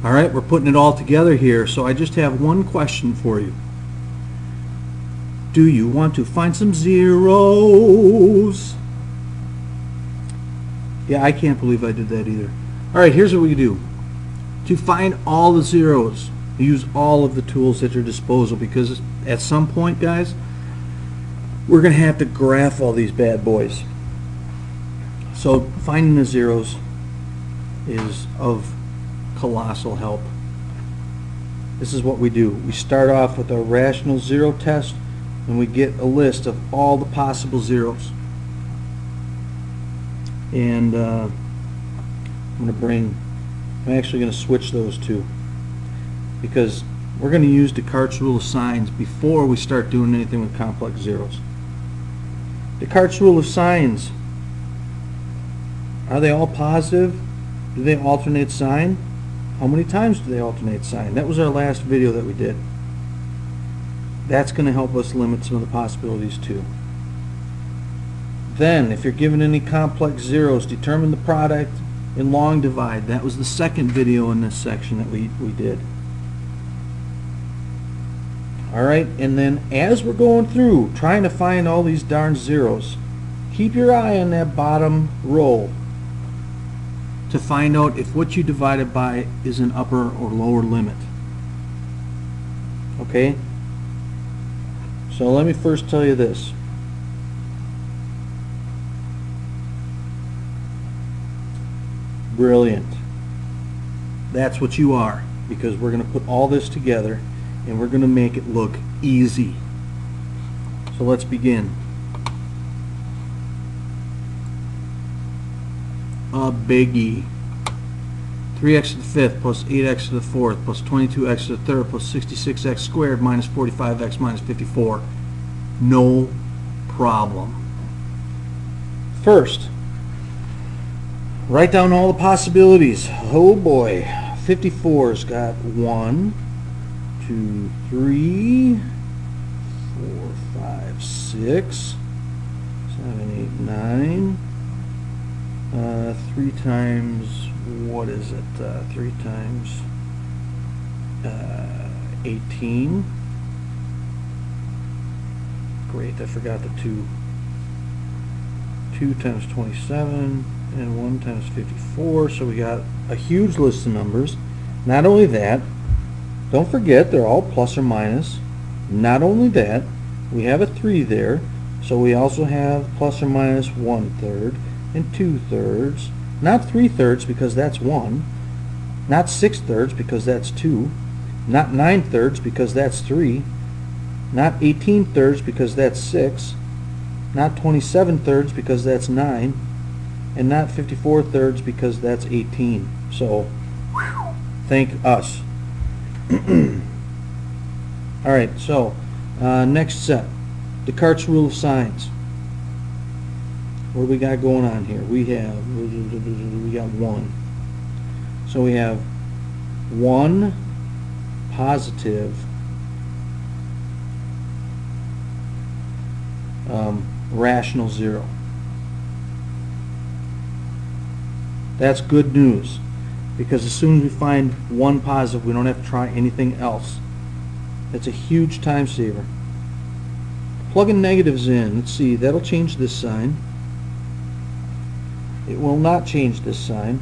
All right, we're putting it all together here, so I just have one question for you. Do you want to find some zeros? Yeah, I can't believe I did that either. All right, here's what we do. To find all the zeros, use all of the tools at your disposal, because at some point, guys, we're going to have to graph all these bad boys. So finding the zeros is of colossal help. This is what we do. We start off with our rational zero test, and we get a list of all the possible zeros. And I'm actually going to switch those two, because we're going to use Descartes' rule of signs before we start doing anything with complex zeros. Descartes' rule of signs, are they all positive? Do they alternate sign? How many times do they alternate sign? That was our last video that we did. That's going to help us limit some of the possibilities too. Then, if you're given any complex zeros, determine the product in long divide. That was the second video in this section that we did. Alright, and then as we're going through trying to find all these darn zeros, keep your eye on that bottom row to find out if what you divided by is an upper or lower limit. Okay? So let me first tell you this. Brilliant. That's what you are, because we're going to put all this together and we're going to make it look easy. So let's begin. A biggie. 3x to the fifth plus 8x to the fourth plus 22x to the third plus 66x squared minus 45x minus 54. No problem. First, write down all the possibilities. Oh boy. 54's got 1, 2, 3, 4, 5, 6, 7, 8, 9. 3 times, what is it? 3 times 18. Great, I forgot the 2. 2 times 27, and 1 times 54. So we got a huge list of numbers. Not only that, don't forget they're all plus or minus. Not only that, we have a 3 there, so we also have plus or minus 1/3 and 2/3. Not 3/3 because that's 1. Not 6/3 because that's 2. Not 9/3 because that's 3. Not 18/3 because that's 6. Not 27/3 because that's 9. And not 54/3 because that's 18. So, thank us. Alright, so next set. Descartes' rule of signs. What do we got going on here? We got 1. So we have 1 positive rational zero. That's good news, because as soon as we find 1 positive, we don't have to try anything else. That's a huge time saver. Plugging negatives in. Let's see, that'll change this sign. It will not change this sign.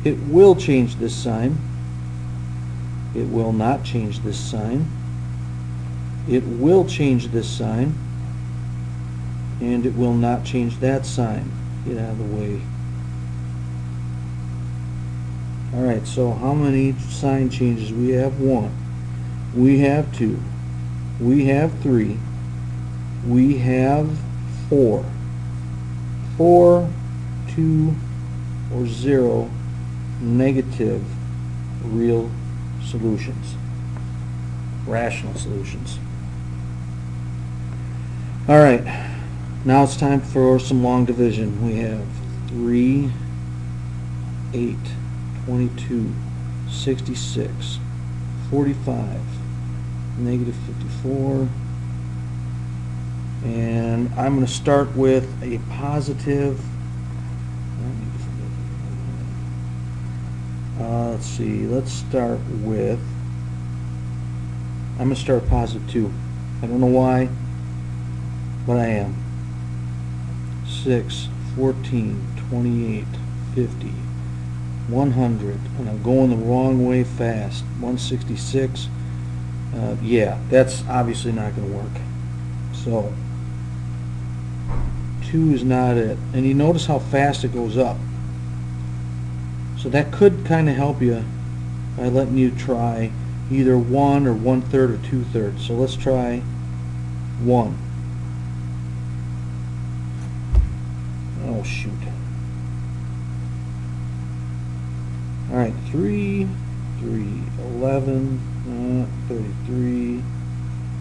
It will change this sign. It will not change this sign. It will change this sign. And it will not change that sign. Get out of the way. Alright, so how many sign changes? We have 1. We have 2. We have 3. We have 4. 4, 2, or 0 negative real solutions. Rational solutions. Alright, now it's time for some long division. We have 3, 8, 22, 66, 45, negative 54, and I'm going to start with a positive let's see, let's start with, I'm going to start with positive 2. I don't know why, but I am. 6, 14, 28, 50, 100, and I'm going the wrong way fast. 166. Yeah, that's obviously not going to work. So 2 is not it. And you notice how fast it goes up. So that could kind of help you by letting you try either 1 or 1/3 or 2/3. So let's try 1. Oh shoot. Alright, 3, 3, 11, 33,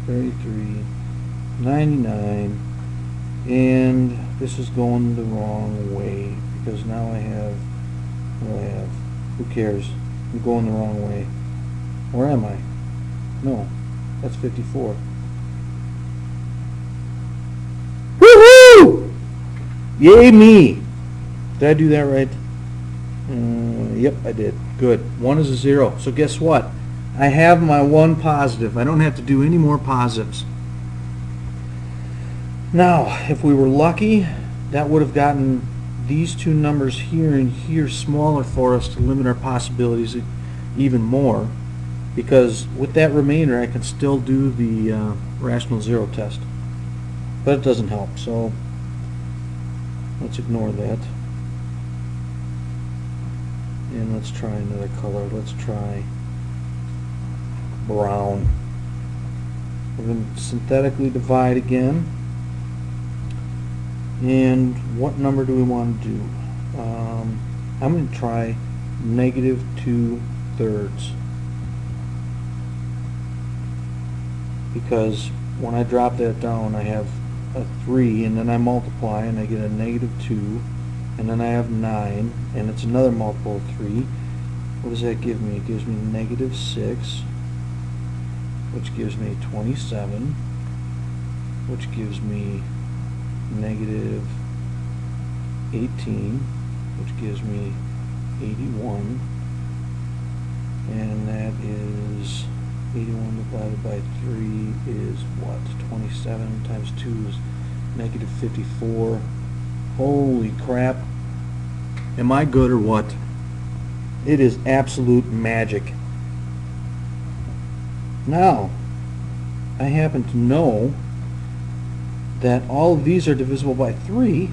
33, 99, and this is going the wrong way because now I have, what do I have? Who cares? I'm going the wrong way. Where am I? No, that's 54. Woohoo! Yay me! Did I do that right? Yep, I did. Good. 1 is a 0. So guess what? I have my 1 positive. I don't have to do any more positives. Now, if we were lucky, that would have gotten these two numbers here and here smaller for us to limit our possibilities even more, because with that remainder I can still do the rational zero test. But it doesn't help, so let's ignore that. And let's try another color. Let's try brown. We're going to synthetically divide again. And what number do we want to do? I'm going to try negative 2/3. Because when I drop that down, I have a 3, and then I multiply, and I get a negative 2. And then I have 9, and it's another multiple of 3. What does that give me? It gives me negative 6, which gives me 27, which gives me negative 18, which gives me 81, and that is 81 divided by 3 is what? 27 times 2 is negative 54. Holy crap. Am I good or what? It is absolute magic. Now, I happen to know that all of these are divisible by 3,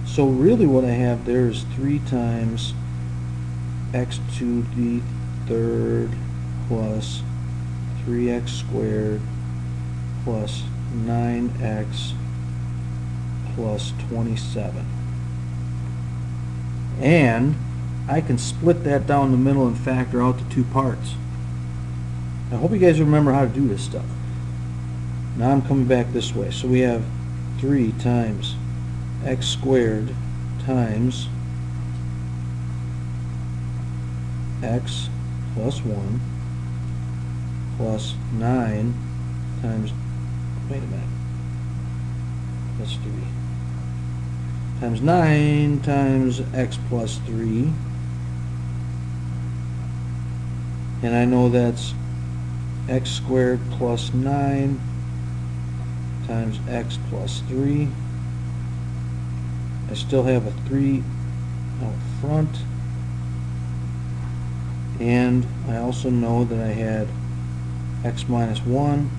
so really what I have there is 3 times x to the 3rd plus 3x squared plus 9x plus 27. And I can split that down the middle and factor out the 2 parts. I hope you guys remember how to do this stuff. Now I'm coming back this way. So we have 3 times x squared times x plus 1 plus 9 times, wait a minute, that's 3, times 9 times x plus 3, and I know that's x squared plus 9 times x plus 3. I still have a 3 out front, and I also know that I had x minus 1,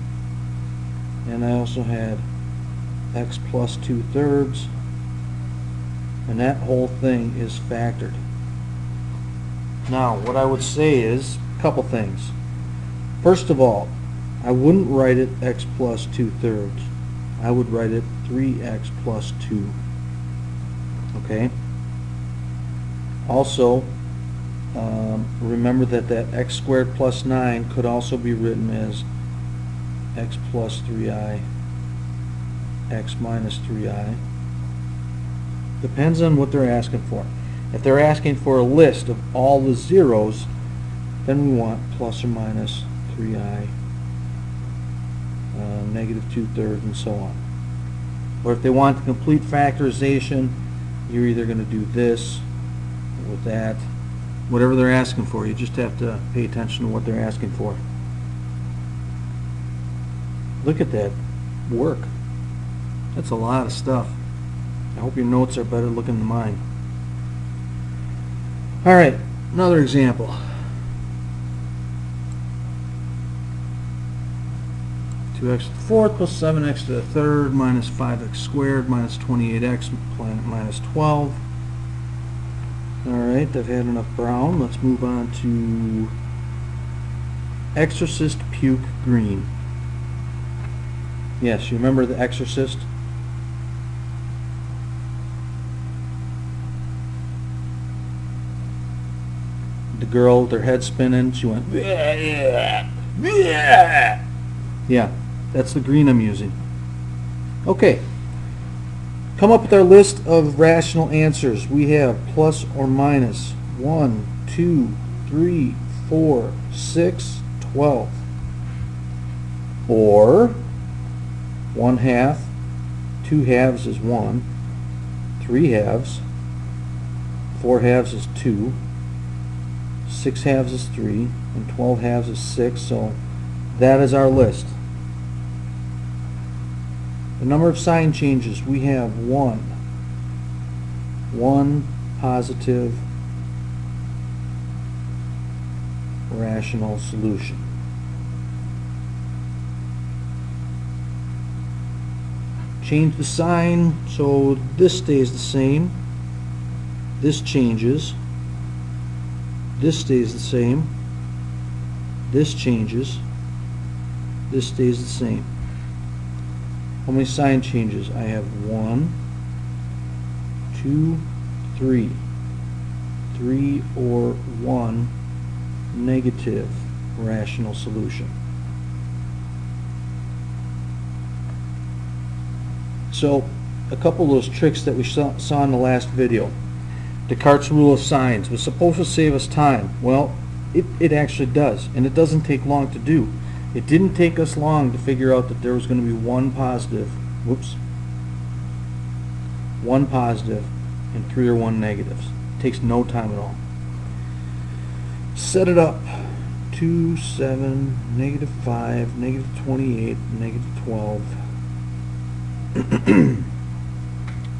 and I also had x plus 2/3, and that whole thing is factored. Now what I would say is a couple things. First of all, I wouldn't write it x plus 2/3. I would write it 3x plus 2. Okay? Also, remember that x squared plus 9 could also be written as x plus 3i, x minus 3i. Depends on what they're asking for. If they're asking for a list of all the zeros, then we want plus or minus 3i, negative 2/3, and so on. Or if they want the complete factorization, you're either going to do this with that, whatever they're asking for. You just have to pay attention to what they're asking for. Look at that work. That's a lot of stuff. I hope your notes are better looking than mine. Alright, another example. Two x to the fourth plus 7x to the third minus 5x squared minus 28x minus 12. Alright, I've had enough brown. Let's move on to Exorcist Puke Green. Yes, you remember The Exorcist? The girl with her head spinning, she went, yeah, that's the green I'm using. Okay, come up with our list of rational answers. We have plus or minus 1, 2, 3, 4, 6, 12. Or 1 half, 2 halves is 1, 3 halves, 4 halves is 2, 6 halves is 3, and 12 halves is 6, so that is our list. The number of sign changes, we have 1 positive rational solution. Change the sign, so this stays the same, this changes, this stays the same, this changes, this stays the same. How many sign changes? I have 1, 2, 3. 3 or 1 negative rational solution. So, a couple of those tricks that we saw in the last video. Descartes' rule of signs was supposed to save us time. Well, it actually does, and it doesn't take long to do. It didn't take us long to figure out that there was going to be one positive and 3 or 1 negatives. It takes no time at all. Set it up. 2, 7, negative 5, negative 28, negative 12.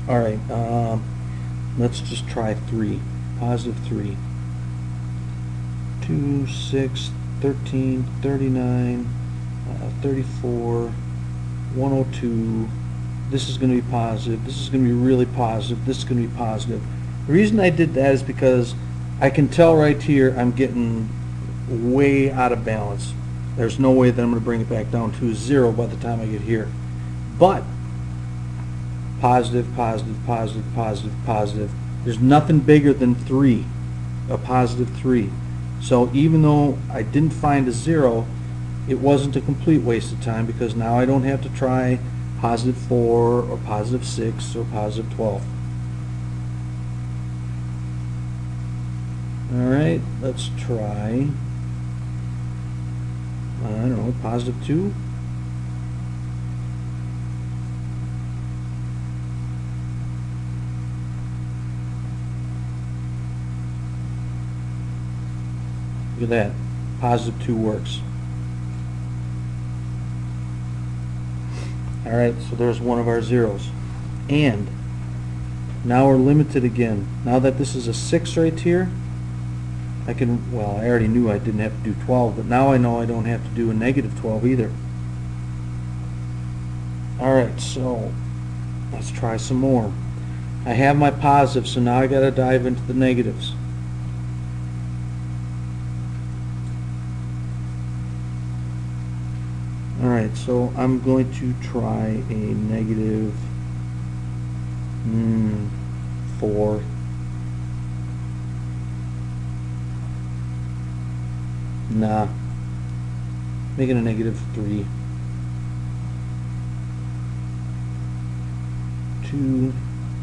Alright, let's just try 3. Positive 3. 2, 6, 13, 39, 34, 102. This is going to be positive. This is going to be really positive. This is going to be positive. The reason I did that is because I can tell right here I'm getting way out of balance. There's no way that I'm going to bring it back down to 0 by the time I get here. But positive, positive, positive, positive, positive. There's nothing bigger than 3, a positive 3. So even though I didn't find a 0, it wasn't a complete waste of time because now I don't have to try positive 4 or positive 6 or positive 12. Alright, let's try, I don't know, positive 2. Look at that. Positive 2 works. Alright, so there's one of our zeros. And now we're limited again. Now that this is a 6 right here, I can, well, I already knew I didn't have to do 12, but now I know I don't have to do a negative 12 either. Alright, so let's try some more. I have my positives, so now I got to dive into the negatives. Alright, so I'm going to try a negative 4. Nah. Make it a negative 3. 2,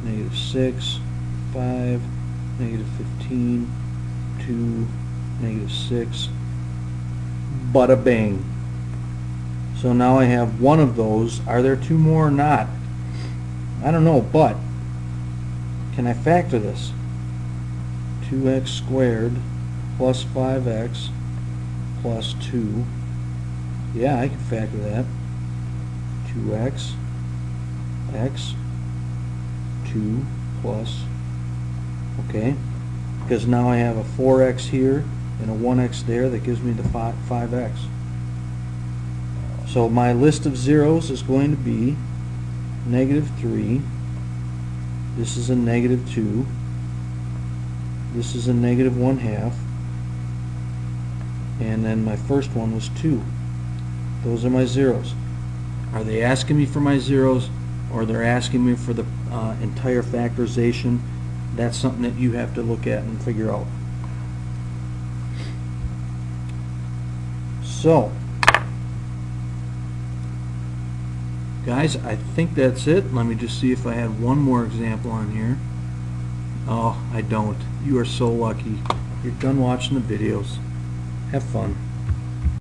negative 6, 5, negative 15, 2, negative 6. Bada bang. So now I have one of those. Are there 2 more or not? I don't know, but can I factor this? 2 2x squared plus 5x plus 2. Yeah, I can factor that. 2x, x, 2 plus, okay, because now I have a 4x here and a 1x there, that gives me the 5x. So my list of zeros is going to be -3, this is a -2, this is a -1/2, and then my first one was 2. Those are my zeros. Are they asking me for my zeros, or they're asking me for the entire factorization? That's something that you have to look at and figure out. So, guys, I think that's it. Let me just see if I had one more example on here. Oh, I don't. You are so lucky. You're done watching the videos. Have fun.